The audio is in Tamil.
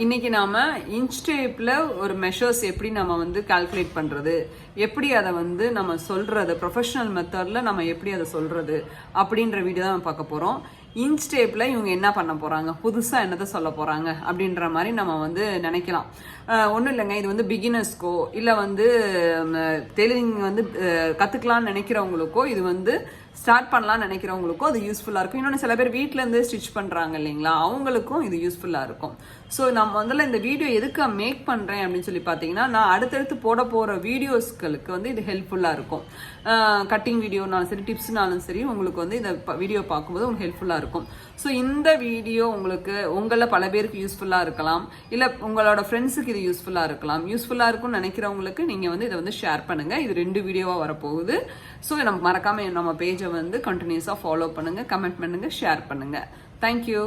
இன்னைக்கு நாம இன்ச் டேப்ல ஒரு மெஷர்ஸ் எப்படி நம்ம வந்து கால்குலேட் பண்றது, எப்படி அதை வந்து நம்ம சொல்றது, ப்ரொஃபஷனல் மெத்தட்ல நம்ம எப்படி அதை சொல்றது அப்படின்ற வீடியோ தான் நம்ம பார்க்க போறோம். இன்ச் டேப்ல இவங்க என்ன பண்ண போறாங்க, புதுசா என்னதை சொல்ல போறாங்க அப்படின்ற மாதிரி நம்ம வந்து நினைக்கலாம். ஒன்றும் இல்லைங்க, இது வந்து பிகினர்ஸ்க்கோ இல்லை வந்து டெய்லரிங் வந்து கற்றுக்கலாம்னு நினைக்கிறவங்களுக்கோ, இது வந்து ஸ்டார்ட் பண்ணலாம்னு நினைக்கிறவங்களுக்கும் அது யூஸ்ஃபுல்லாக இருக்கும். இன்னொன்று சில பேர் வீட்டிலேருந்து ஸ்டிச் பண்ணுறாங்க இல்லைங்களா, அவங்களுக்கும் இது யூஸ்ஃபுல்லாக இருக்கும். ஸோ நான் முதல்ல இந்த வீடியோ எதுக்கு மேக் பண்ணுறேன் அப்படின்னு சொல்லி பார்த்தீங்கன்னா, நான் அடுத்தடுத்து போட போகிற வீடியோஸ்களுக்கு வந்து இது ஹெல்ப்ஃபுல்லாக இருக்கும். கட்டிங் வீடியோனாலும் சரி, டிப்ஸ்னாலும் சரி, உங்களுக்கு வந்து இந்த வீடியோ பார்க்கும்போது உங்களுக்கு ஹெல்ப்ஃபுல்லாக இருக்கும். ஸோ இந்த வீடியோ உங்களுக்கு உங்களில் பல பேருக்கு யூஸ்ஃபுல்லாக இருக்கலாம், இல்லை உங்களோட ஃப்ரெண்ட்ஸுக்கு இது யூஸ்ஃபுல்லாக இருக்கலாம். யூஸ்ஃபுல்லாக இருக்கும்னு நினைக்கிறவங்களுக்கு நீங்கள் வந்து இதை வந்து ஷேர் பண்ணுங்கள். இது 2 வீடியோவாக வரப்போகுது. ஸோ நமக்கு மறக்காமல் நம்ம பேஜை வந்து கண்டினியூஸாக ஃபாலோ பண்ணுங்கள், கமெண்ட் பண்ணுங்கள், ஷேர் பண்ணுங்கள். தேங்க்யூ.